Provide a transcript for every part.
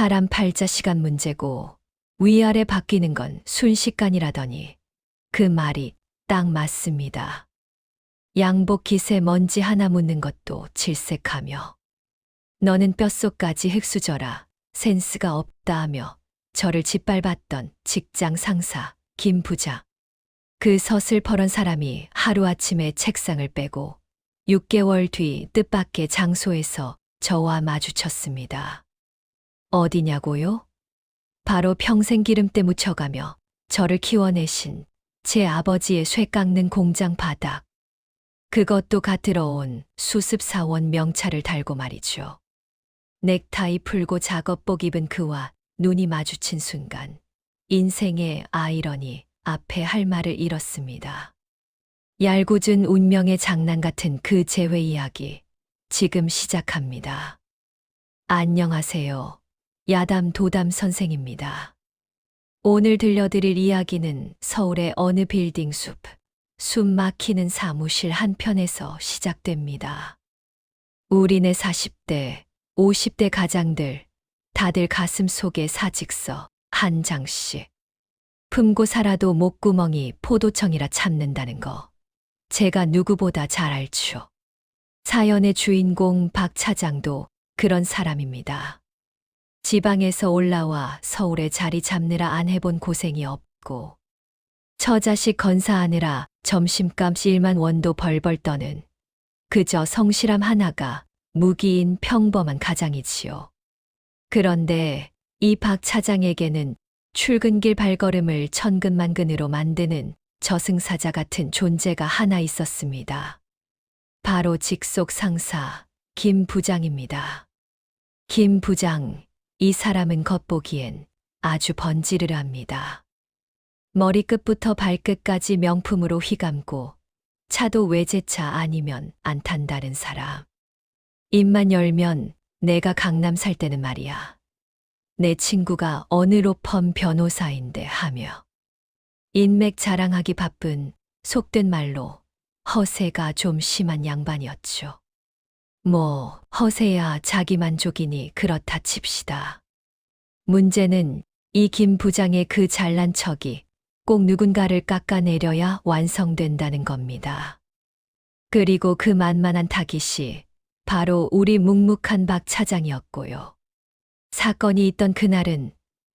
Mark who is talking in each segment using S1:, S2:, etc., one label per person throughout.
S1: 사람 팔자 시간 문제고 위아래 바뀌는 건 순식간이라더니 그 말이 딱 맞습니다. 양복 깃에 먼지 하나 묻는 것도 질색하며 너는 뼛속까지 흙수저라 센스가 없다 하며 저를 짓밟았던 직장 상사 김 부장. 그 서슬퍼런 사람이 하루아침에 책상을 빼고 6개월 뒤 뜻밖의 장소에서 저와 마주쳤습니다. 어디냐고요? 바로 평생 기름때 묻혀가며 저를 키워내신 제 아버지의 쇠 깎는 공장 바닥. 그것도 갓들어 온 수습사원 명찰을 달고 말이죠. 넥타이 풀고 작업복 입은 그와 눈이 마주친 순간 인생의 아이러니 앞에 할 말을 잃었습니다. 얄궂은 운명의 장난 같은 그 재회 이야기 지금 시작합니다. 안녕하세요. 야담 도담 선생입니다. 오늘 들려드릴 이야기는 서울의 어느 빌딩 숲, 숨 막히는 사무실 한편에서 시작됩니다. 우리네 40대, 50대 가장들, 다들 가슴 속에 사직서 한 장씩. 품고 살아도 목구멍이 포도청이라 참는다는 거. 제가 누구보다 잘 알죠. 사연의 주인공 박 차장도 그런 사람입니다. 지방에서 올라와 서울에 자리 잡느라 안 해본 고생이 없고 처자식 건사하느라 점심값 1만 원도 벌벌 떠는 그저 성실함 하나가 무기인 평범한 가장이지요. 그런데 이 박 차장에게는 출근길 발걸음을 천근만근으로 만드는 저승사자 같은 존재가 하나 있었습니다. 바로 직속 상사 김 부장입니다. 김 부장, 이 사람은 겉보기엔 아주 번지르르합니다. 머리끝부터 발끝까지 명품으로 휘감고 차도 외제차 아니면 안 탄다는 사람. 입만 열면 내가 강남 살 때는 말이야. 내 친구가 어느 로펌 변호사인데 하며 인맥 자랑하기 바쁜 속된 말로 허세가 좀 심한 양반이었죠. 뭐 허세야 자기 만족이니 그렇다 칩시다. 문제는 이 김 부장의 그 잘난 척이 꼭 누군가를 깎아내려야 완성된다는 겁니다. 그리고 그 만만한 타깃이 바로 우리 묵묵한 박 차장이었고요. 사건이 있던 그날은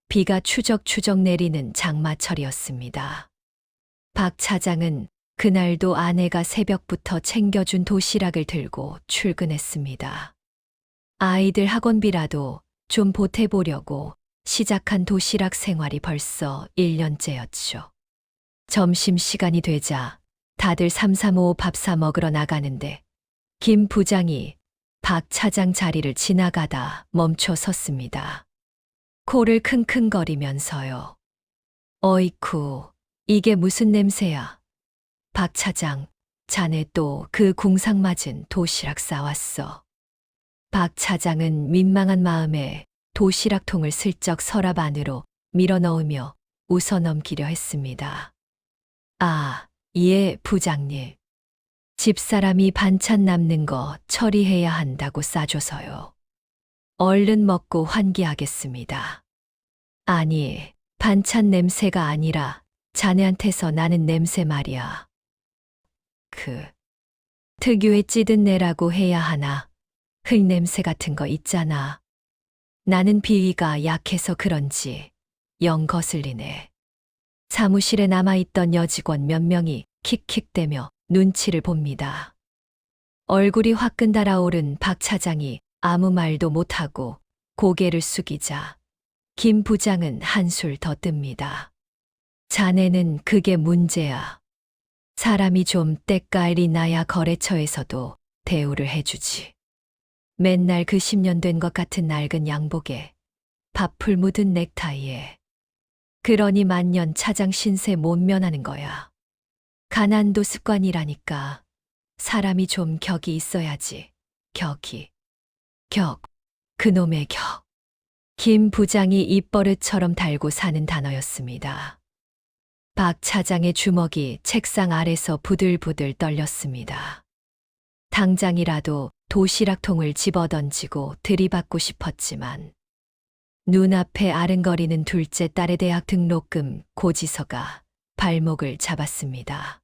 S1: 비가 추적추적 내리는 장마철이었습니다. 박 차장은 그날도 아내가 새벽부터 챙겨준 도시락을 들고 출근했습니다. 아이들 학원비라도 좀 보태보려고 시작한 도시락 생활이 벌써 1년째였죠. 점심시간이 되자 다들 삼삼오오 밥 사 먹으러 나가는데 김 부장이 박 차장 자리를 지나가다 멈춰 섰습니다. 코를 킁킁거리면서요. 어이쿠, 이게 무슨 냄새야. 박 차장, 자네 또 그 궁상맞은 도시락 싸왔어. 박 차장은 민망한 마음에 도시락통을 슬쩍 서랍 안으로 밀어넣으며 웃어넘기려 했습니다. 아, 예, 부장님. 집사람이 반찬 남는 거 처리해야 한다고 싸줘서요. 얼른 먹고 환기하겠습니다. 아니, 반찬 냄새가 아니라 자네한테서 나는 냄새 말이야. 특유의 찌든 내라고 해야 하나. 흙냄새 같은 거 있잖아. 나는 비위가 약해서 그런지 영 거슬리네. 사무실에 남아있던 여직원 몇 명이 킥킥대며 눈치를 봅니다. 얼굴이 화끈 달아오른 박 차장이 아무 말도 못하고 고개를 숙이자 김 부장은 한술 더 뜹니다. 자네는 그게 문제야. 사람이 좀 때깔이 나야 거래처에서도 대우를 해주지. 맨날 그 10년 된 것 같은 낡은 양복에 밥풀 묻은 넥타이에 그러니 만년 차장 신세 못 면하는 거야. 가난도 습관이라니까. 사람이 좀 격이 있어야지. 격이. 격. 그놈의 격. 김 부장이 입버릇처럼 달고 사는 단어였습니다. 박 차장의 주먹이 책상 아래서 부들부들 떨렸습니다. 당장이라도 도시락통을 집어던지고 들이받고 싶었지만 눈앞에 아른거리는 둘째 딸의 대학 등록금 고지서가 발목을 잡았습니다.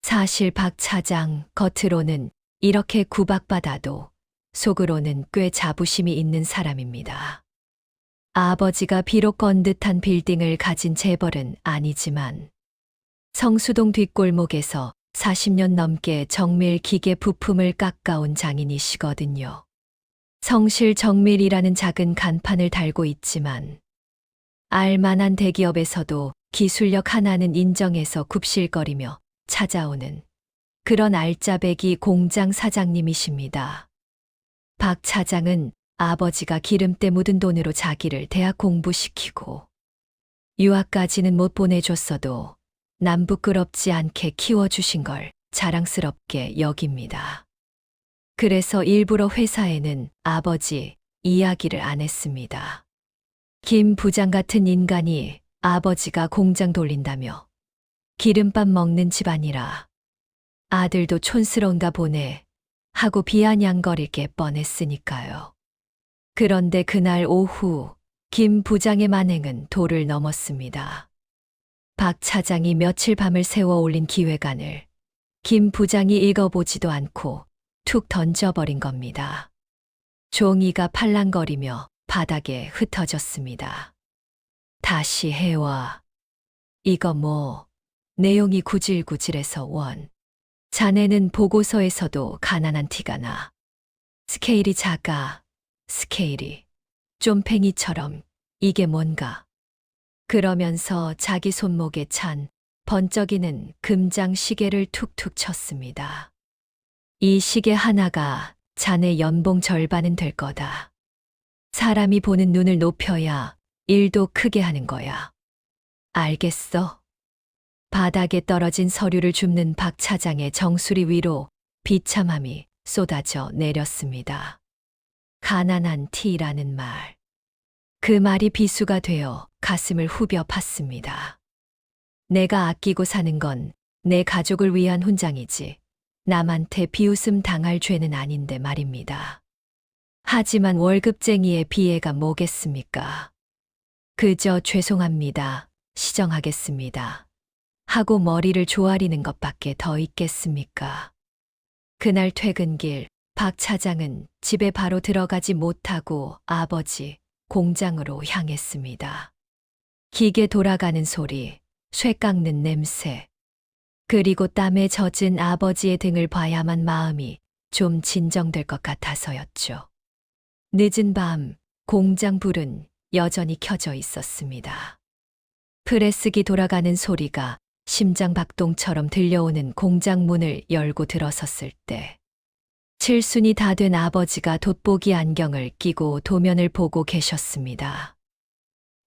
S1: 사실 박 차장 겉으로는 이렇게 구박받아도 속으로는 꽤 자부심이 있는 사람입니다. 아버지가 비록 건듯한 빌딩을 가진 재벌은 아니지만 성수동 뒷골목에서 40년 넘게 정밀 기계 부품을 깎아온 장인이시거든요. 성실 정밀이라는 작은 간판을 달고 있지만 알만한 대기업에서도 기술력 하나는 인정해서 굽실거리며 찾아오는 그런 알짜배기 공장 사장님이십니다. 박 차장은 아버지가 기름때 묻은 돈으로 자기를 대학 공부시키고 유학까지는 못 보내줬어도 남 부끄럽지 않게 키워주신 걸 자랑스럽게 여깁니다. 그래서 일부러 회사에는 아버지 이야기를 안 했습니다. 김 부장 같은 인간이 아버지가 공장 돌린다며 기름밥 먹는 집안이라 아들도 촌스러운가 보네 하고 비아냥거릴 게 뻔했으니까요. 그런데 그날 오후 김 부장의 만행은 도를 넘었습니다. 박 차장이 며칠 밤을 새워 올린 기획안을 김 부장이 읽어보지도 않고 툭 던져버린 겁니다. 종이가 팔랑거리며 바닥에 흩어졌습니다. 다시 해와. 이거 뭐, 내용이 구질구질해서 원. 자네는 보고서에서도 가난한 티가 나. 스케일이 작아, 스케일이. 쫌팽이처럼 이게 뭔가. 그러면서 자기 손목에 찬 번쩍이는 금장 시계를 툭툭 쳤습니다. 이 시계 하나가 자네 연봉 절반은 될 거다. 사람이 보는 눈을 높여야 일도 크게 하는 거야. 알겠어? 바닥에 떨어진 서류를 줍는 박 차장의 정수리 위로 비참함이 쏟아져 내렸습니다. 가난한 티라는 말. 그 말이 비수가 되어 가슴을 후벼 팠습니다. 내가 아끼고 사는 건 내 가족을 위한 훈장이지 남한테 비웃음 당할 죄는 아닌데 말입니다. 하지만 월급쟁이의 비애가 뭐겠습니까? 그저 죄송합니다. 시정하겠습니다. 하고 머리를 조아리는 것밖에 더 있겠습니까? 그날 퇴근길 박 차장은 집에 바로 들어가지 못하고 아버지 공장으로 향했습니다. 기계 돌아가는 소리, 쇠 깎는 냄새, 그리고 땀에 젖은 아버지의 등을 봐야만 마음이 좀 진정될 것 같아서였죠. 늦은 밤 공장 불은 여전히 켜져 있었습니다. 프레스기 돌아가는 소리가 심장 박동처럼 들려오는 공장 문을 열고 들어섰을 때 칠순이 다 된 아버지가 돋보기 안경을 끼고 도면을 보고 계셨습니다.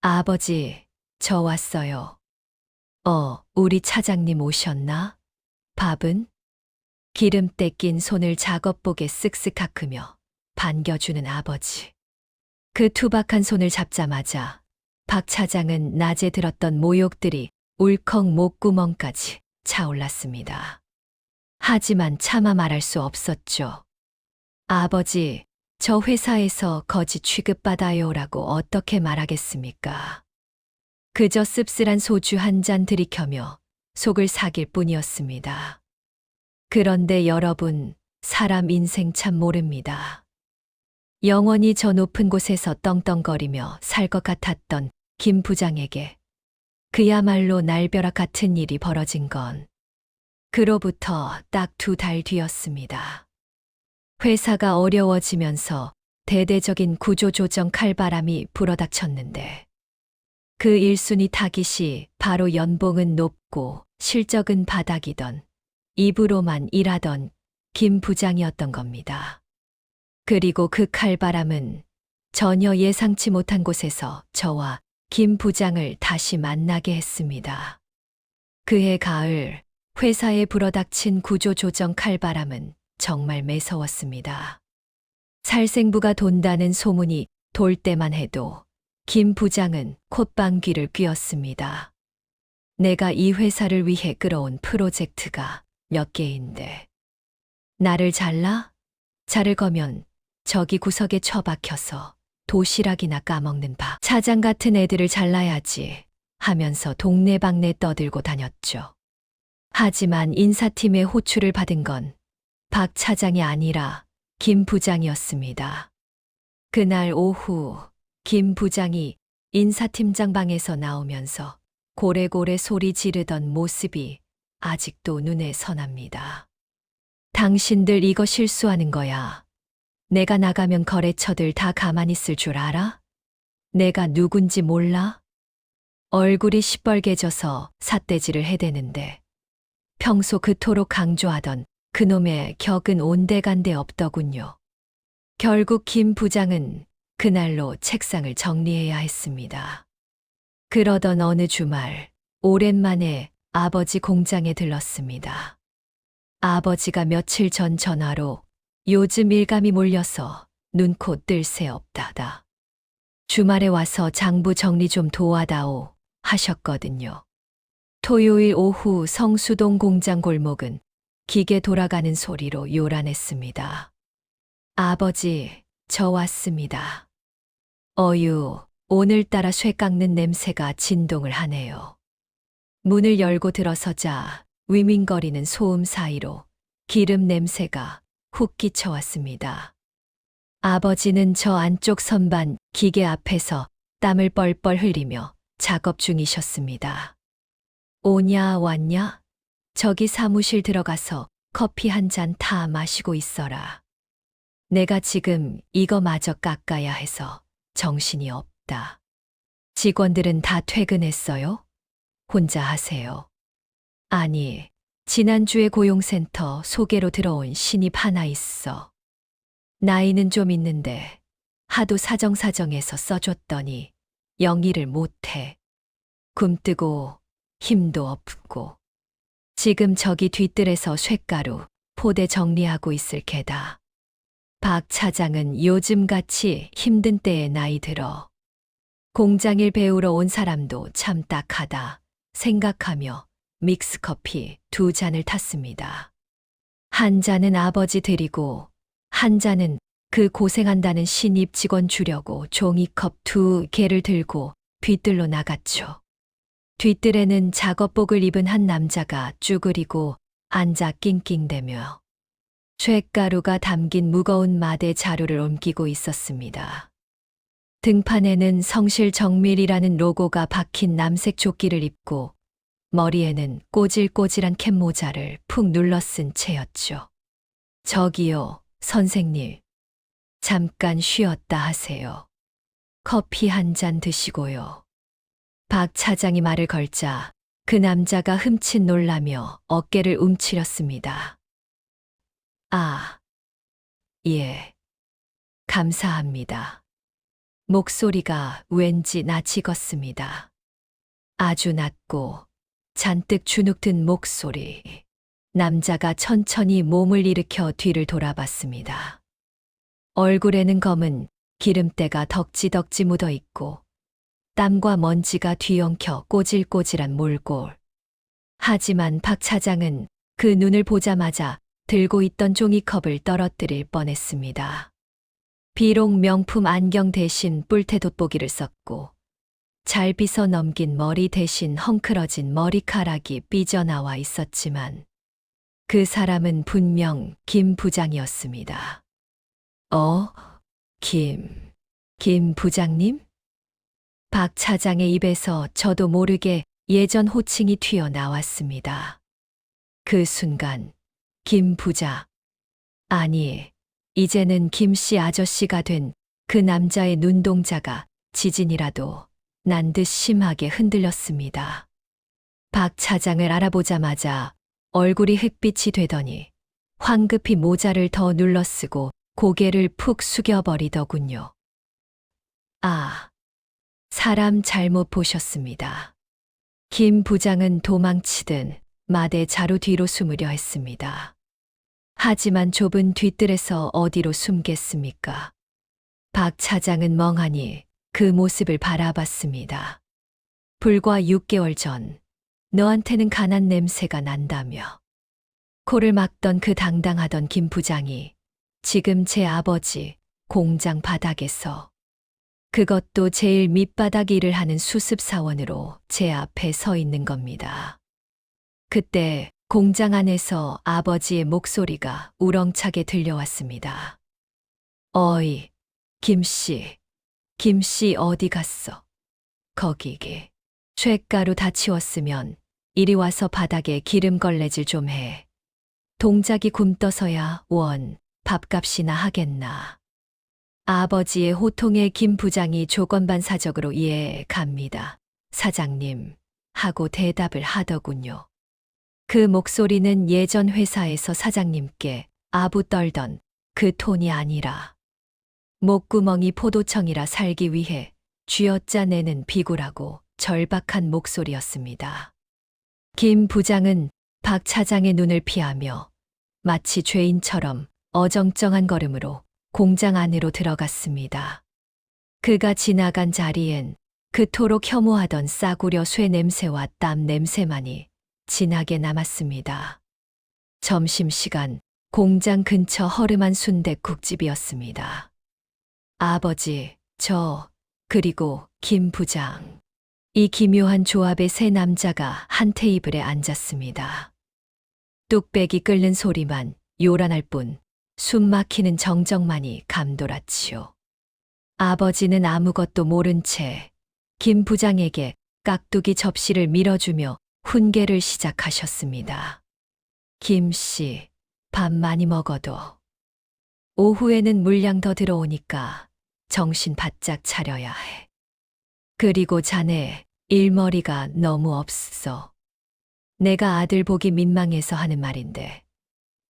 S1: 아버지, 저 왔어요. 우리 차장님 오셨나? 밥은? 기름때 낀 손을 작업복에 쓱쓱 깎으며 반겨주는 아버지. 그 투박한 손을 잡자마자 박 차장은 낮에 들었던 모욕들이 울컥 목구멍까지 차올랐습니다. 하지만 차마 말할 수 없었죠. 아버지, 저 회사에서 거지 취급받아요라고 어떻게 말하겠습니까? 그저 씁쓸한 소주 한 잔 들이켜며 속을 삭일 뿐이었습니다. 그런데 여러분, 사람 인생 참 모릅니다. 영원히 저 높은 곳에서 떵떵거리며 살 것 같았던 김 부장에게 그야말로 날벼락 같은 일이 벌어진 건 그로부터 딱 2달 뒤였습니다. 회사가 어려워지면서 대대적인 구조조정 칼바람이 불어닥쳤는데 그 1순위 타깃이 바로 연봉은 높고 실적은 바닥이던 입으로만 일하던 김 부장이었던 겁니다. 그리고 그 칼바람은 전혀 예상치 못한 곳에서 저와 김 부장을 다시 만나게 했습니다. 그해 가을 회사에 불어닥친 구조조정 칼바람은 정말 매서웠습니다. 살생부가 돈다는 소문이 돌 때만 해도 김 부장은 콧방귀를 뀌었습니다. 내가 이 회사를 위해 끌어온 프로젝트가 몇 개인데 나를 잘라? 자를 거면 저기 구석에 처박혀서 도시락이나 까먹는 박 차장 같은 애들을 잘라야지 하면서 동네방네 떠들고 다녔죠. 하지만 인사팀의 호출을 받은 건 박 차장이 아니라 김 부장이었습니다. 그날 오후 김 부장이 인사팀장 방에서 나오면서 고래고래 소리 지르던 모습이 아직도 눈에 선합니다. 당신들 이거 실수하는 거야. 내가 나가면 거래처들 다 가만히 있을 줄 알아? 내가 누군지 몰라? 얼굴이 시뻘개져서 삿대질을 해대는데 평소 그토록 강조하던 그놈의 격은 온데간데 없더군요. 결국 김 부장은 그날로 책상을 정리해야 했습니다. 그러던 어느 주말 오랜만에 아버지 공장에 들렀습니다. 아버지가 며칠 전 전화로 요즘 일감이 몰려서 눈코 뜰 새 없다다. 주말에 와서 장부 정리 좀 도와다오 하셨거든요. 토요일 오후 성수동 공장 골목은 기계 돌아가는 소리로 요란했습니다. 아버지, 저 왔습니다. 어유, 오늘따라 쇠 깎는 냄새가 진동을 하네요. 문을 열고 들어서자 위민거리는 소음 사이로 기름 냄새가 훅 끼쳐왔습니다. 아버지는 저 안쪽 선반 기계 앞에서 땀을 뻘뻘 흘리며 작업 중이셨습니다. 오냐 왔냐? 저기 사무실 들어가서 커피 한 잔 타 마시고 있어라. 내가 지금 이거 마저 깎아야 해서 정신이 없다. 직원들은 다 퇴근했어요? 혼자 하세요. 아니, 지난주에 고용센터 소개로 들어온 신입 하나 있어. 나이는 좀 있는데 하도 사정사정해서 써줬더니 영의를 못해. 굼뜨고 힘도 없고. 지금 저기 뒤뜰에서 쇳가루, 포대 정리하고 있을 게다. 박 차장은 요즘같이 힘든 때에 나이 들어. 공장일 배우러 온 사람도 참 딱하다 생각하며 믹스커피 2잔을 탔습니다. 한 잔은 아버지 드리고 한 잔은 그 고생한다는 신입 직원 주려고 종이컵 2개를 들고 뒤뜰로 나갔죠. 뒤뜰에는 작업복을 입은 한 남자가 쭈그리고 앉아 낑낑대며 쇳가루가 담긴 무거운 마대 자루를 옮기고 있었습니다. 등판에는 성실정밀이라는 로고가 박힌 남색 조끼를 입고 머리에는 꼬질꼬질한 캡모자를 푹 눌러 쓴 채였죠. 저기요, 선생님. 잠깐 쉬었다 하세요. 커피 한 잔 드시고요. 박 차장이 말을 걸자 그 남자가 흠칫 놀라며 어깨를 움츠렸습니다. 아, 예. 감사합니다. 목소리가 왠지 낯익었습니다. 아주 낮고 잔뜩 주눅든 목소리. 남자가 천천히 몸을 일으켜 뒤를 돌아봤습니다. 얼굴에는 검은 기름때가 덕지덕지 묻어 있고 땀과 먼지가 뒤엉켜 꼬질꼬질한 몰골. 하지만 박 차장은 그 눈을 보자마자 들고 있던 종이컵을 떨어뜨릴 뻔했습니다. 비록 명품 안경 대신 뿔테 돋보기를 썼고 잘 빗어 넘긴 머리 대신 헝클어진 머리카락이 삐져나와 있었지만 그 사람은 분명 김 부장이었습니다. 김 부장님? 박 차장의 입에서 저도 모르게 예전 호칭이 튀어나왔습니다. 그 순간 김 부자, 아니 이제는 김씨 아저씨가 된 그 남자의 눈동자가 지진이라도 난 듯 심하게 흔들렸습니다. 박 차장을 알아보자마자 얼굴이 흑빛이 되더니 황급히 모자를 더 눌러쓰고 고개를 푹 숙여버리더군요. 아, 사람 잘못 보셨습니다. 김 부장은 도망치듯 마대 자루 뒤로 숨으려 했습니다. 하지만 좁은 뒤뜰에서 어디로 숨겠습니까? 박 차장은 멍하니 그 모습을 바라봤습니다. 불과 6개월 전 너한테는 간한 냄새가 난다며. 코를 막던 그 당당하던 김 부장이 지금 제 아버지 공장 바닥에서 그것도 제일 밑바닥 일을 하는 수습사원으로 제 앞에 서 있는 겁니다. 그때 공장 안에서 아버지의 목소리가 우렁차게 들려왔습니다. 어이, 김씨, 김씨 어디 갔어? 거기기. 쇳가루 다 치웠으면 이리 와서 바닥에 기름 걸레질 좀 해. 동작이 굼떠서야 원, 밥값이나 하겠나. 아버지의 호통에 김 부장이 조건반사적으로 갑니다. 사장님, 하고 대답을 하더군요. 그 목소리는 예전 회사에서 사장님께 아부 떨던 그 톤이 아니라 목구멍이 포도청이라 살기 위해 쥐어짜 내는 비굴하고 절박한 목소리였습니다. 김 부장은 박 차장의 눈을 피하며 마치 죄인처럼 어정쩡한 걸음으로 공장 안으로 들어갔습니다. 그가 지나간 자리엔 그토록 혐오하던 싸구려 쇠 냄새와 땀 냄새만이 진하게 남았습니다. 점심시간 공장 근처 허름한 순댓국집이었습니다. 아버지, 그리고 김 부장. 이 기묘한 조합의 세 남자가 한 테이블에 앉았습니다. 뚝배기 끓는 소리만 요란할 뿐 숨 막히는 정적만이 감돌았지요. 아버지는 아무것도 모른 채 김 부장에게 깍두기 접시를 밀어주며 훈계를 시작하셨습니다. 김씨, 밥 많이 먹어도 오후에는 물량 더 들어오니까 정신 바짝 차려야 해. 그리고 자네 일머리가 너무 없어. 내가 아들 보기 민망해서 하는 말인데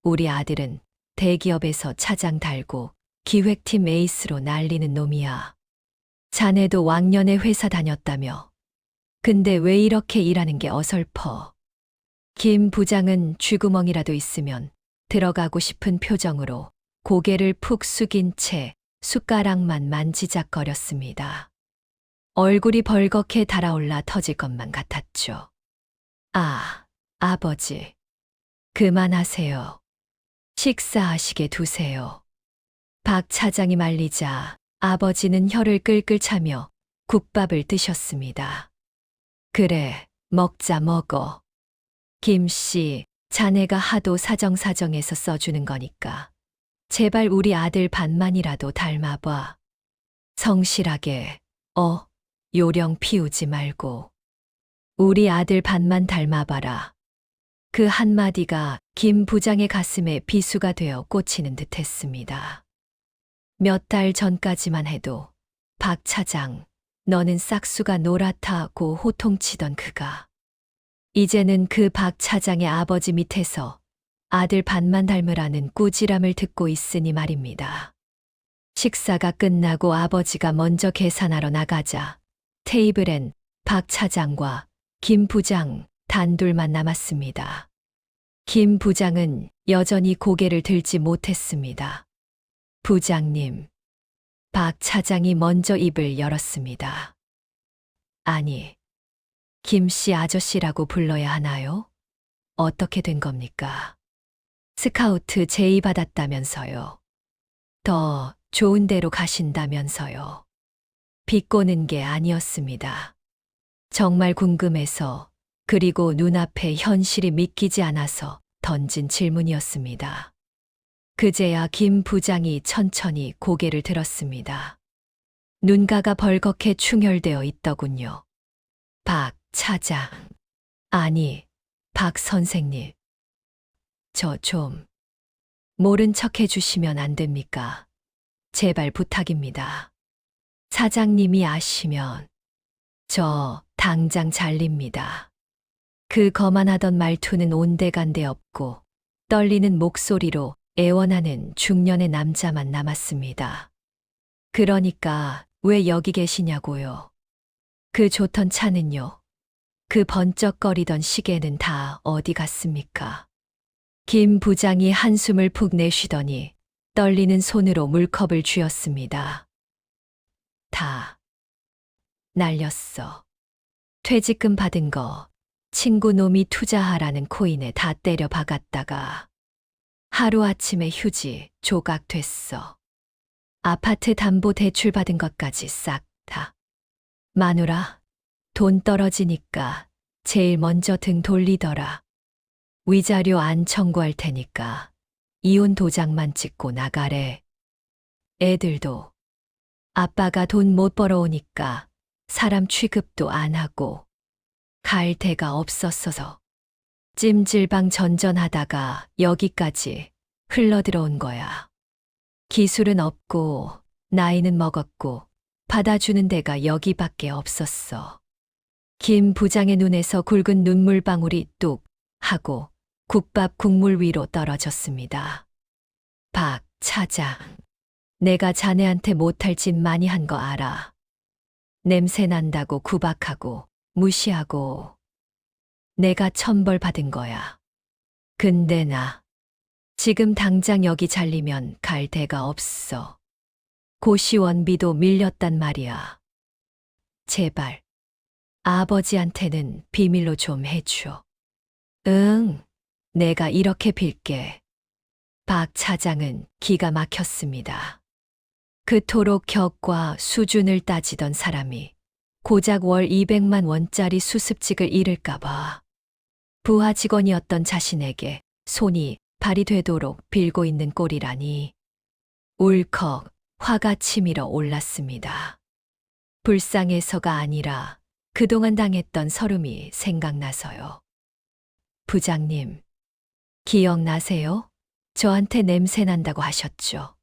S1: 우리 아들은 대기업에서 차장 달고 기획팀 에이스로 날리는 놈이야. 자네도 왕년에 회사 다녔다며. 근데 왜 이렇게 일하는 게 어설퍼. 김 부장은 쥐구멍이라도 있으면 들어가고 싶은 표정으로 고개를 푹 숙인 채 숟가락만 만지작거렸습니다. 얼굴이 벌겋게 달아올라 터질 것만 같았죠. 아버지. 그만하세요. 식사하시게 두세요. 박 차장이 말리자 아버지는 혀를 끌끌 차며 국밥을 드셨습니다. 그래, 먹자 먹어. 김씨, 자네가 하도 사정사정해서 써주는 거니까 제발 우리 아들 반만이라도 닮아봐. 성실하게, 요령 피우지 말고. 우리 아들 반만 닮아봐라. 그 한마디가 김 부장의 가슴에 비수가 되어 꽂히는 듯 했습니다. 몇 달 전까지만 해도 박 차장, 너는 싹수가 노랗다고 호통치던 그가 이제는 그 박 차장의 아버지 밑에서 아들 반만 닮으라는 꾸지람을 듣고 있으니 말입니다. 식사가 끝나고 아버지가 먼저 계산하러 나가자 테이블엔 박 차장과 김 부장 단둘만 남았습니다. 김 부장은 여전히 고개를 들지 못했습니다. 부장님. 박 차장이 먼저 입을 열었습니다. 아니, 김씨 아저씨라고 불러야 하나요? 어떻게 된 겁니까? 스카우트 제의 받았다면서요. 더 좋은 데로 가신다면서요. 비꼬는 게 아니었습니다. 정말 궁금해서 그리고 눈앞에 현실이 믿기지 않아서 던진 질문이었습니다. 그제야 김 부장이 천천히 고개를 들었습니다. 눈가가 벌겋게 충혈되어 있더군요. 박 차장. 아니, 박 선생님. 저 좀 모른 척 해주시면 안 됩니까? 제발 부탁입니다. 사장님이 아시면 저 당장 잘립니다. 그 거만하던 말투는 온데간데 없고 떨리는 목소리로 애원하는 중년의 남자만 남았습니다. 그러니까 왜 여기 계시냐고요. 그 좋던 차는요. 그 번쩍거리던 시계는 다 어디 갔습니까? 김 부장이 한숨을 푹 내쉬더니 떨리는 손으로 물컵을 쥐었습니다. 다 날렸어. 퇴직금 받은 거 친구 놈이 투자하라는 코인에 다 때려 박았다가 하루아침에 휴지 조각됐어. 아파트 담보 대출 받은 것까지 싹 다. 마누라, 돈 떨어지니까 제일 먼저 등 돌리더라. 위자료 안 청구할 테니까 이혼 도장만 찍고 나가래. 애들도 아빠가 돈 못 벌어오니까 사람 취급도 안 하고 갈 데가 없었어서 찜질방 전전하다가 여기까지 흘러들어온 거야. 기술은 없고 나이는 먹었고 받아주는 데가 여기밖에 없었어. 김 부장의 눈에서 굵은 눈물방울이 뚝 하고 국밥 국물 위로 떨어졌습니다. 박 차장, 내가 자네한테 못할 짓 많이 한 거 알아. 냄새 난다고 구박하고 무시하고 내가 천벌 받은 거야. 근데 나 지금 당장 여기 잘리면 갈 데가 없어. 고시원비도 밀렸단 말이야. 제발 아버지한테는 비밀로 좀 해줘. 응, 내가 이렇게 빌게. 박 차장은 기가 막혔습니다. 그토록 격과 수준을 따지던 사람이 고작 월 200만 원짜리 수습직을 잃을까봐 부하 직원이었던 자신에게 손이 발이 되도록 빌고 있는 꼴이라니 울컥 화가 치밀어 올랐습니다. 불쌍해서가 아니라 그동안 당했던 서름이 생각나서요. 부장님, 기억나세요? 저한테 냄새 난다고 하셨죠.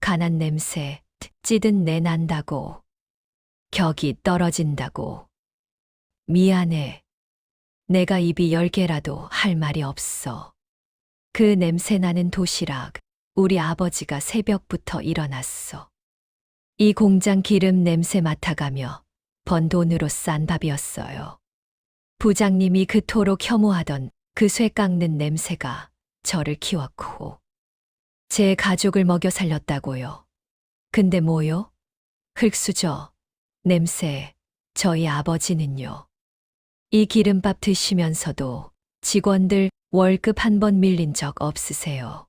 S1: 간한 냄새, 찌든 내 난다고. 격이 떨어진다고. 미안해. 내가 입이 10개라도 할 말이 없어. 그 냄새 나는 도시락, 우리 아버지가 새벽부터 일어났어. 이 공장 기름 냄새 맡아가며 번 돈으로 싼 밥이었어요. 부장님이 그토록 혐오하던 그 쇠 깎는 냄새가 저를 키웠고 제 가족을 먹여 살렸다고요. 근데 뭐요? 흙수저, 냄새, 저희 아버지는요. 이 기름밥 드시면서도 직원들 월급 한 번 밀린 적 없으세요.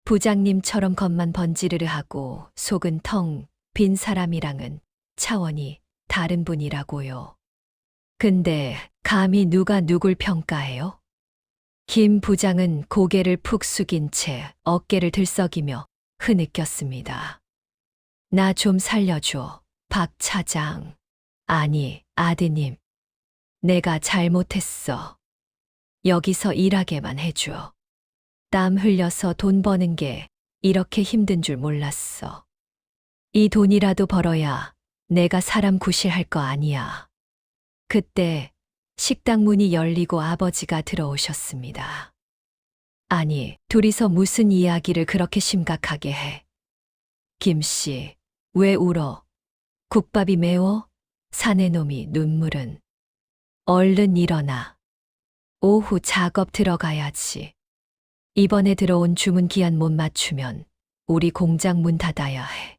S1: 부장님처럼 겉만 번지르르 하고 속은 텅 빈 사람이랑은 차원이 다른 분이라고요. 근데 감히 누가 누굴 평가해요? 김 부장은 고개를 푹 숙인 채 어깨를 들썩이며 흐느꼈습니다. 나 좀 살려줘, 박 차장. 아니, 아드님. 내가 잘못했어. 여기서 일하게만 해줘. 땀 흘려서 돈 버는 게 이렇게 힘든 줄 몰랐어. 이 돈이라도 벌어야 내가 사람 구실할 거 아니야. 그때 식당 문이 열리고 아버지가 들어오셨습니다. 아니, 둘이서 무슨 이야기를 그렇게 심각하게 해? 김씨, 왜 울어? 국밥이 매워? 사내놈이 눈물은. 얼른 일어나. 오후 작업 들어가야지. 이번에 들어온 주문 기한 못 맞추면 우리 공장 문 닫아야 해.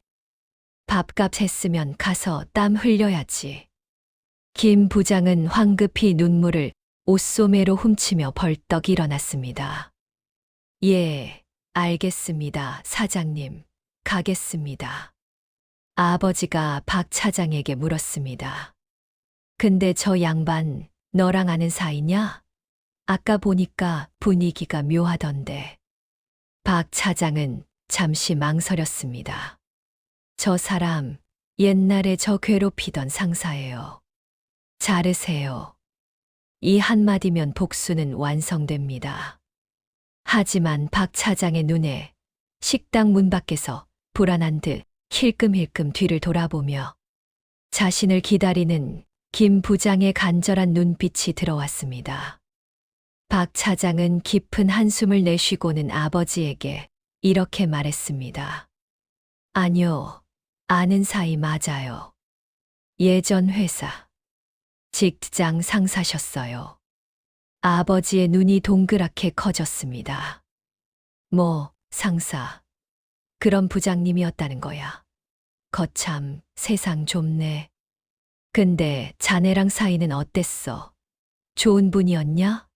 S1: 밥값 했으면 가서 땀 흘려야지. 김 부장은 황급히 눈물을 옷소매로 훔치며 벌떡 일어났습니다. 예, 알겠습니다, 사장님. 가겠습니다. 아버지가 박 차장에게 물었습니다. 근데 저 양반 너랑 아는 사이냐? 아까 보니까 분위기가 묘하던데. 박 차장은 잠시 망설였습니다. 저 사람 옛날에 저 괴롭히던 상사예요. 잘으세요. 이 한마디면 복수는 완성됩니다. 하지만 박 차장의 눈에 식당 문 밖에서 불안한 듯 힐끔힐끔 뒤를 돌아보며 자신을 기다리는 김 부장의 간절한 눈빛이 들어왔습니다. 박 차장은 깊은 한숨을 내쉬고는 아버지에게 이렇게 말했습니다. 아니요, 아는 사이 맞아요. 예전 회사. 직장 상사셨어요. 아버지의 눈이 동그랗게 커졌습니다. 뭐, 상사. 그런 부장님이었다는 거야. 거참, 세상 좁네. 근데 자네랑 사이는 어땠어? 좋은 분이었냐?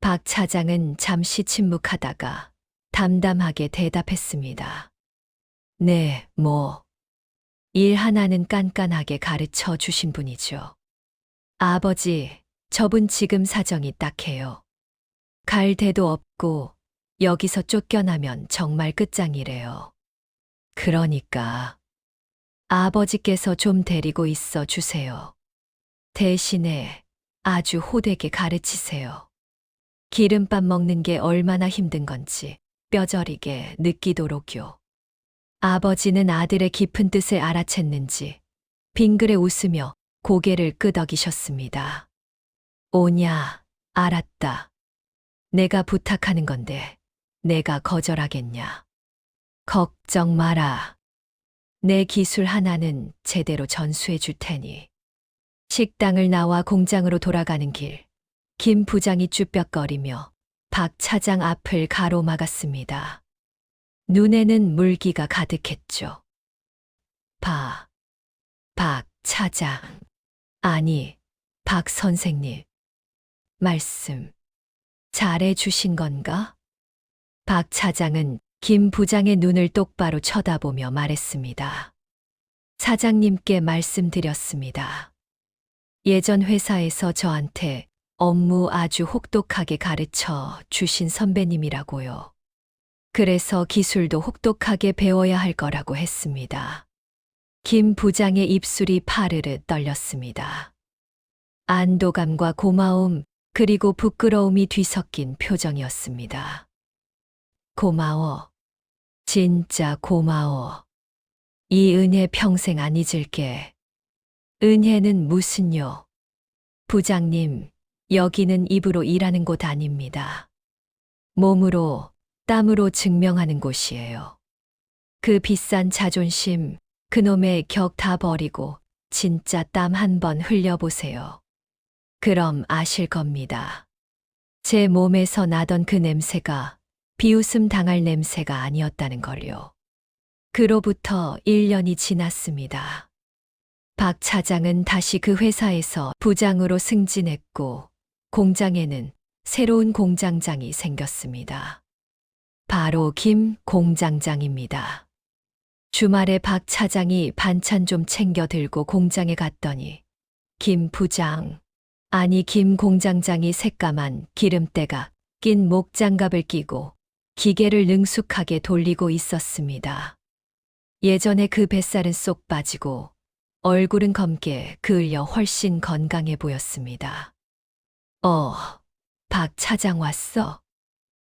S1: 박 차장은 잠시 침묵하다가 담담하게 대답했습니다. 네, 뭐. 일 하나는 깐깐하게 가르쳐 주신 분이죠. 아버지, 저분 지금 사정이 딱해요. 갈 데도 없고 여기서 쫓겨나면 정말 끝장이래요. 그러니까 아버지께서 좀 데리고 있어 주세요. 대신에 아주 호되게 가르치세요. 기름밥 먹는 게 얼마나 힘든 건지 뼈저리게 느끼도록요. 아버지는 아들의 깊은 뜻을 알아챘는지 빙그레 웃으며 고개를 끄덕이셨습니다. 오냐, 알았다. 내가 부탁하는 건데 내가 거절하겠냐. 걱정 마라. 내 기술 하나는 제대로 전수해 줄 테니. 식당을 나와 공장으로 돌아가는 길, 김 부장이 쭈뼛거리며 박 차장 앞을 가로막았습니다. 눈에는 물기가 가득했죠. 박 차장. 아니, 박 선생님. 말씀 잘해 주신 건가? 박 차장은 김 부장의 눈을 똑바로 쳐다보며 말했습니다. 사장님께 말씀드렸습니다. 예전 회사에서 저한테 업무 아주 혹독하게 가르쳐 주신 선배님이라고요. 그래서 기술도 혹독하게 배워야 할 거라고 했습니다. 김 부장의 입술이 파르르 떨렸습니다. 안도감과 고마움 그리고 부끄러움이 뒤섞인 표정이었습니다. 고마워. 진짜 고마워. 이 은혜 평생 안 잊을게. 은혜는 무슨요? 부장님, 여기는 입으로 일하는 곳 아닙니다. 몸으로, 땀으로 증명하는 곳이에요. 그 비싼 자존심, 그놈의 격 다 버리고 진짜 땀 한 번 흘려보세요. 그럼 아실 겁니다. 제 몸에서 나던 그 냄새가 비웃음 당할 냄새가 아니었다는 걸요. 그로부터 1년이 지났습니다. 박 차장은 다시 그 회사에서 부장으로 승진했고 공장에는 새로운 공장장이 생겼습니다. 바로 김 공장장입니다. 주말에 박 차장이 반찬 좀 챙겨 들고 공장에 갔더니 김 부장, 아니 김 공장장이 새까만 기름때가 낀 목장갑을 끼고 기계를 능숙하게 돌리고 있었습니다. 예전에 그 뱃살은 쏙 빠지고 얼굴은 검게 그을려 훨씬 건강해 보였습니다. 박 차장 왔어?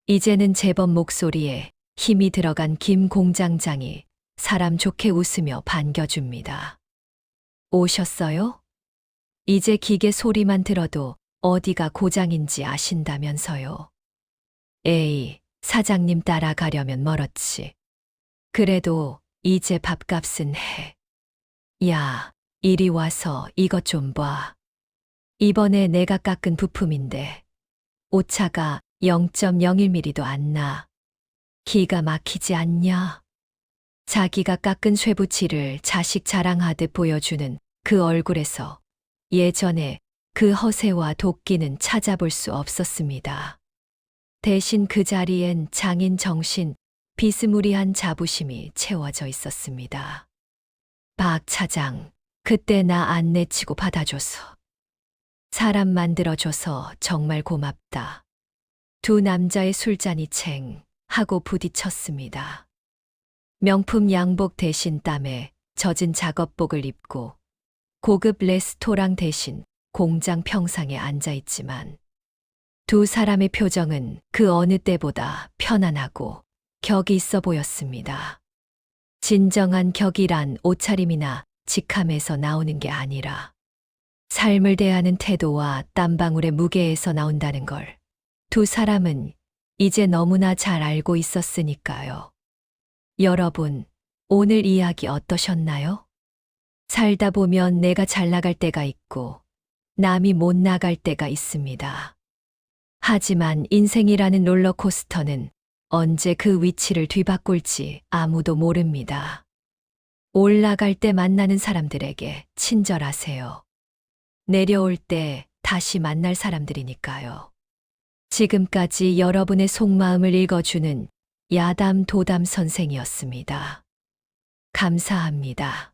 S1: 이제는 제법 목소리에 힘이 들어간 김 공장장이 사람 좋게 웃으며 반겨줍니다. 오셨어요? 이제 기계 소리만 들어도 어디가 고장인지 아신다면서요. 에이, 사장님 따라가려면 멀었지. 그래도 이제 밥값은 해. 야, 이리 와서 이것 좀 봐. 이번에 내가 깎은 부품인데 오차가 0.01mm도 안 나. 기가 막히지 않냐? 자기가 깎은 쇠붙이를 자식 자랑하듯 보여주는 그 얼굴에서 예전에 그 허세와 도끼는 찾아볼 수 없었습니다. 대신 그 자리엔 장인 정신, 비스무리한 자부심이 채워져 있었습니다. 박 차장, 그때 나 안 내치고 받아줘서. 사람 만들어줘서 정말 고맙다. 두 남자의 술잔이 챙 하고 부딪혔습니다. 명품 양복 대신 땀에 젖은 작업복을 입고 고급 레스토랑 대신 공장 평상에 앉아있지만 두 사람의 표정은 그 어느 때보다 편안하고 격이 있어 보였습니다. 진정한 격이란 옷차림이나 직함에서 나오는 게 아니라 삶을 대하는 태도와 땀방울의 무게에서 나온다는 걸 두 사람은 이제 너무나 잘 알고 있었으니까요. 여러분, 오늘 이야기 어떠셨나요? 살다 보면 내가 잘 나갈 때가 있고 남이 못 나갈 때가 있습니다. 하지만 인생이라는 롤러코스터는 언제 그 위치를 뒤바꿀지 아무도 모릅니다. 올라갈 때 만나는 사람들에게 친절하세요. 내려올 때 다시 만날 사람들이니까요. 지금까지 여러분의 속마음을 읽어주는 야담 도담 선생이었습니다. 감사합니다.